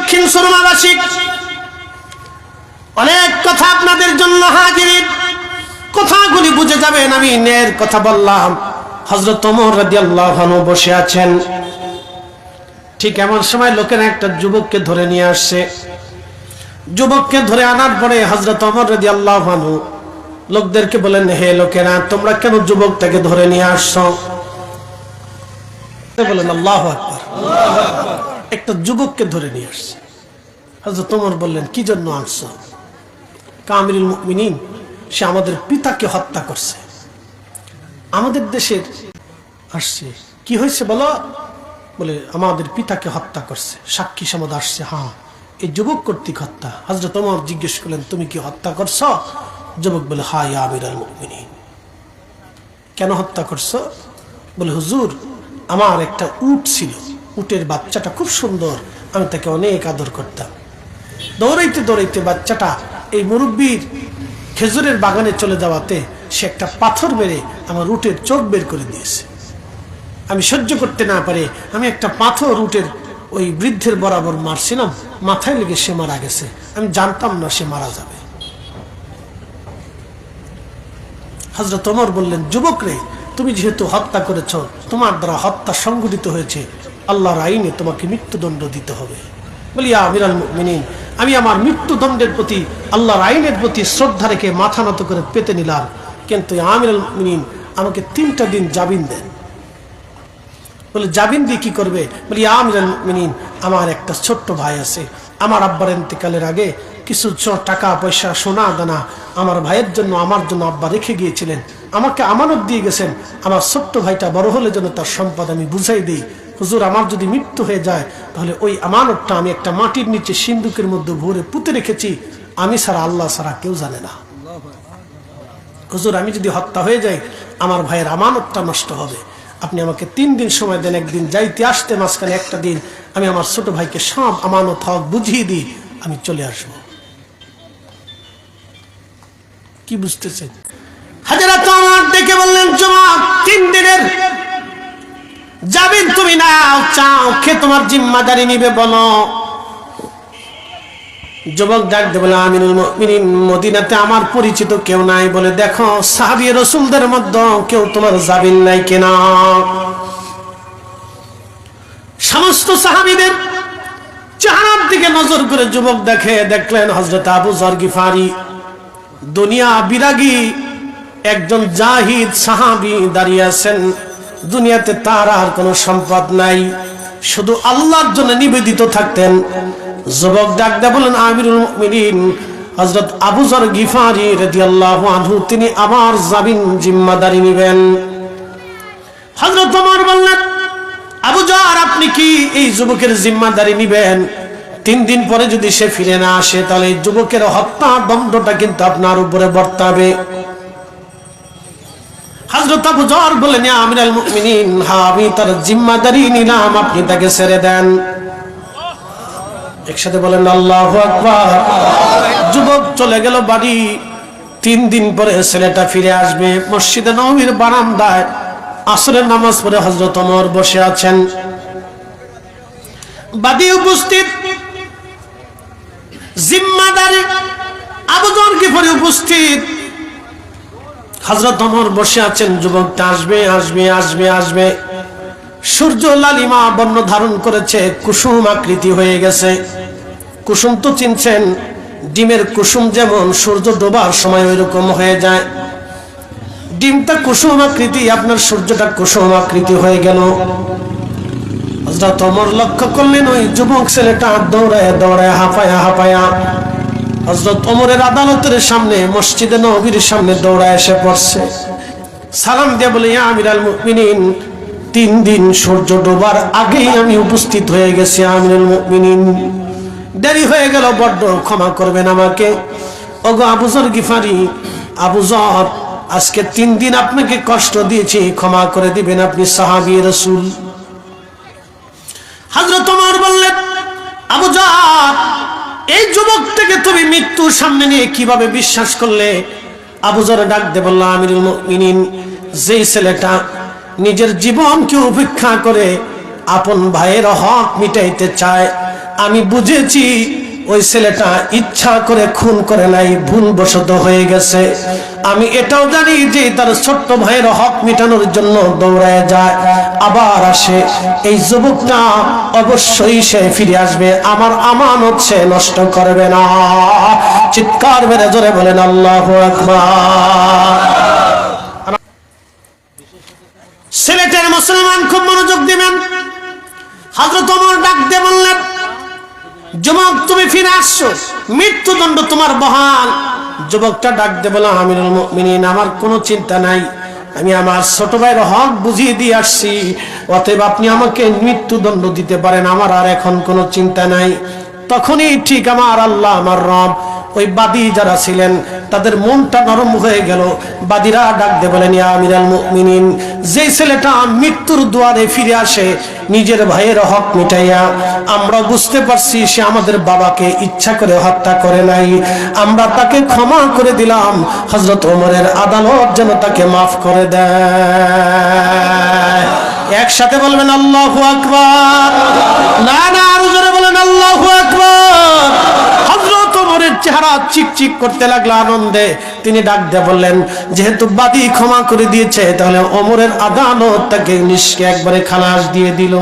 দক্ষিণ সুরমাবাসী, অনেক কথা আপনাদের জন্য হাজির, কথাগুলি বুঝে যাবেন। আমি ন্যায়ের কথা বললাম। হযরত ওমর রাদিয়াল্লাহু আনহু বসে আছেন, ঠিক এমন সময় লোকেরা একটা যুবককে ধরে নিয়ে আসছে। যুবককে ধরে আনার পরে হযরত ওমর রাদিয়াল্লাহু আনহু লোকদেরকে বলেন, হে লোকেরা, তোমরা কেন যুবকটাকে ধরে নিয়ে আসছো? বলেন আল্লাহু আকবার। একটা যুবককে ধরে নিয়ে আসছে। হযরত ওমর বললেন, কি জন্য আসছো? আমিরুল মুমিনিন, সে আমাদের পিতাকে হত্যা করছে। আমাদের দেশের আসছে। কি হয়েছে বলো? বলে আমাদের পিতাকে হত্যা করছে, সাক্ষী সমাজ আসছে। হ্যাঁ, এই যুবক কর্তৃক হত্যা। হযরত ওমর জিজ্ঞেস করলেন, তুমি কি হত্যা করছো? যুবক বলে, হ্যাঁ ইয়া আমিরুল মুমিনিন। কেন হত্যা করছো? বলে, হুজুর, আমার একটা উট ছিল, উটের বাচ্চাটা খুব সুন্দর, আমি তাকে অনেক আদর করতাম। দৌড়াইতে দৌড়াইতে বাচ্চাটা এই মুরব্বীর খেজুরের বাগানে চলে যাওয়াতে সে একটা পাথর মেরে আমার উটের চোখ বের করে দিয়েছে। আমি সহ্য করতে না পারে আমি একটা পাথর উটের ওই বৃদ্ধের বরাবর মারছিলাম, মাথায় লেগে সে মারা গেছে। আমি জানতাম না সে মারা যাবে। হযরত ওমর বললেন, যুবক রে, তুমি যেহেতু হত্যা করেছ, তোমার দ্বারা হত্যা সংঘটিত হয়েছে, আল্লাহর আইনে তোমাকে মৃত্যুদণ্ড দিতে হবে। বলি, ইয়া আমিরুল মুমিনিন, আমি আমার মৃত্যুদণ্ডের প্রতি, আল্লাহর আইনের প্রতি শ্রদ্ধা রেখে মাথা নত করে পেতে নিলাম, কিন্তু আমিরুল মুমিনিন আমাকে 3টা দিন জামিন দেন। বলে, জামিন দিয়ে কি করবে? বলি, ইয়া আমিরুল মুমিনিন, আমার একটা ছোট্ট ভাই আছে, আমার আব্বার ইন্তেকালের আগে কিছু টাকা পয়সা সোনা দানা আমার ভাইয়ের জন্য, আমার জন্য আব্বা রেখে গিয়েছিলেন, আমাকে আমানত দিয়ে গেছেন। আমার ছোট্ট ভাইটা বড় হলে যেন তার সম্পদ আমি বুঝাই দিই। হুজুর, আমার যদি মৃত্যু হয়ে যায় তাহলে ওই আমানতটা আমি একটা মাটির নিচে সিন্দুকের মধ্যে ভরে পুঁতে রেখেছি, আমি ছাড়া, আল্লাহ ছাড়া কেউ জানে না। হুজুর, আমি যদি হত্যা হয়ে যাই আমার ভাইয়ের আমানতটা নষ্ট হবে, আপনি আমাকে 3 দিন সময় দেন, একদিন যাইতে আসতে, মাঝখানে একটা দিন আমি আমার ছোট ভাইকে সব আমানত হক বুঝিয়ে দিই, আমি চলে আসব। কি বুঝতেছেন? হযরত ওমর ডেকে বললেন, যুবক, 3 দিনের জামিন তুমি নাও, চাও কে তোমার জিম্মাদারি নিবে বলো। যুবক ডাক দিয়ে বলে, আমিরুল মুমিনিন, মদিনাতে আমার পরিচিত কেউ নাই। বলে, দেখো সাহাবী রাসূলদের মধ্যে কেউ তোমার জামিন নাই কেনা। সমস্ত সাহাবীদের চেহারার দিকে নজর করে যুবক দেখলেন হযরত আবু যর গিফারি, দুনিয়া বিরাগী একজন জাহিদ সাহাবী দাঁড়িয়ে আছেন। দুনিয়াতে তার আর কোনো সম্পদ নাই, শুধু আল্লাহর জন্য নিবেদিত থাকতেন। যুবক ডাক দিয়ে বলেন, আমিরুল মুমিনিন হযরত আবু যর গিফারি রাদিয়াল্লাহু আনহু, তিনি আমার জামিন জিম্মাদারি নেবেন। হযরত ওমর বললেন, আবু যর, আপনি কি এই যুবকের জিম্মাদারি নেবেন? 3 দিন পরে যদি সে ফিরে না আসে তাহলে এই যুবকের হত্যা দণ্ডটা কিন্তু আপনার উপরে বর্তাবে। হযরত আবু যর বলেন, ইয়া আমিরুল মুমিনিন, হ্যাঁ আমি তার জিম্মাদারি নিলাম, আপনি তাকে ছেড়ে দেন। একসাথে বলেন আল্লাহু আকবার। যুবক চলে গেল বাড়ি। 3 দিন পরে ছেলেটা ফিরে আসবে। মসজিদে নববীর বারান্দায় আসরের নামাজ পড়ে হযরত ওমর বসে আছেন। বাদী উপস্থিত, জিম্মাদারি আবু যর গিফারি উপস্থিত। হযরত ওমর বসে আছেন, যুবকটা আসবে আসবে আসবে আসবে। সূর্য লালিমা বর্ণ ধারণ করেছে, কুসুম আকৃতি হয়ে গেছে। কুসুম তো চিনছেন, ডিমের কুসুম যেমন সূর্য ডোবার সময় ওইরকম হয়ে যায়। ডিমটা কুসুম আকৃতি, আপনার সূর্যটা কুসুম আকৃতি হয়ে গেল। হযরত ওমর লক্ষ্য করলেন ওই যুবক ছেলেটা দৌড়ায় দৌড়ায় হাঁপায়া হাঁপায়া হযরত ওমরের আদালতের সামনে, মসজিদে নববীর সামনে দৌড়ায় এসে পড়ছে। সালাম দিয়ে বলে, ইয়া আমিরুল মুমিনিন, 3 দিন সূর্য ডোবার আগেই আমি উপস্থিত হয়ে গেছি আমিরুল মুমিনিন, দেরি হয়ে গেল বড্ড, ক্ষমা করবেন আমাকে। ওগো আবু যর গিফারি, আবু যর, আজকে 3 দিন আপনাকে কষ্ট দিয়েছি, ক্ষমা করে দিবেন, আপনি সাহাবী রাসূল। হযরত ওমর বললেন, আবু যর, এই যুবকটাকে তুমি মৃত্যুর সামনে নিয়ে কিভাবে বিশ্বাস করলে? আবু যর ডাক দিয়ে বলল, আমিরুল মুমিনিন, যেই ছেলেটা নিজের জীবনকে উপেক্ষা করে আপন ভাইয়ের হক মিটাইতে চায়, আমি বুঝেছি ওই ছেলেটা ইচ্ছা করে খুন করে নাই, ভুলবশত হয়ে গেছে। আমি এটাও জানি যে তার ছোট্ট ভাইয়ের হক মিটানোর জন্য দৌড়ায় যায়, আবার আসে। এই যুবকটা অবশ্যই সে ফিরে আসবে, আমার আমানত সে নষ্ট করবে না। চিৎকার মেরে জোরে বলেন আল্লাহু আকবার। সিলেটের মুসলমান খুব মনোযোগ দিবেন। হযরত ওমর ডাক দিয়ে বললেন, যুবক তুমি ফিরে আসছো, মৃত্যুদণ্ড তোমার বহাল। যুবকটা ডাক দিয়ে বলল, আমিরুল মুমিনিন আমার কোনো চিন্তা নাই, আমি আমার ছোট ভাইয়ের হক বুঝিয়ে দিয়ে আসছি, অতএব আপনি আমাকে মৃত্যুদণ্ড দিতে পারেন, আমার আর এখন কোনো চিন্তা নাই। তখনই ঠিক আমার আল্লাহ আমার রব ওই বাদী যারা ছিলেন তাদের মনটা নরম হয়ে গেল। বাদীরা ডাক দিয়ে বলেন, ইয়া আমিরুল মুমিনিন, যে ছেলেটা মৃত্যুর দুয়ারে ফিরে আসে নিজের ভাইয়ের হক মিটাইয়া, আমরা বুঝতে পারছি সে আমাদের বাবাকে ইচ্ছা করে হত্যা করে নাই, আমরা তাকে ক্ষমা করে দিলাম। হযরত ওমরের আদালত যেন তাকে মাফ করে দেয়। একসাথে বলবেন আল্লাহু আকবার। না না, আরো জোরে বলেন আল্লাহু আকবার। হযরত ওমরের চেহারা চিকচিক করতে লাগলো আনন্দে। তিনি ডাক দিয়ে বললেন, যেহেতু বাদী ক্ষমা করে দিয়েছে, তাহলে ওমরের আদালত তাকে নিষ্কে একবারে খালাস দিয়ে দিল।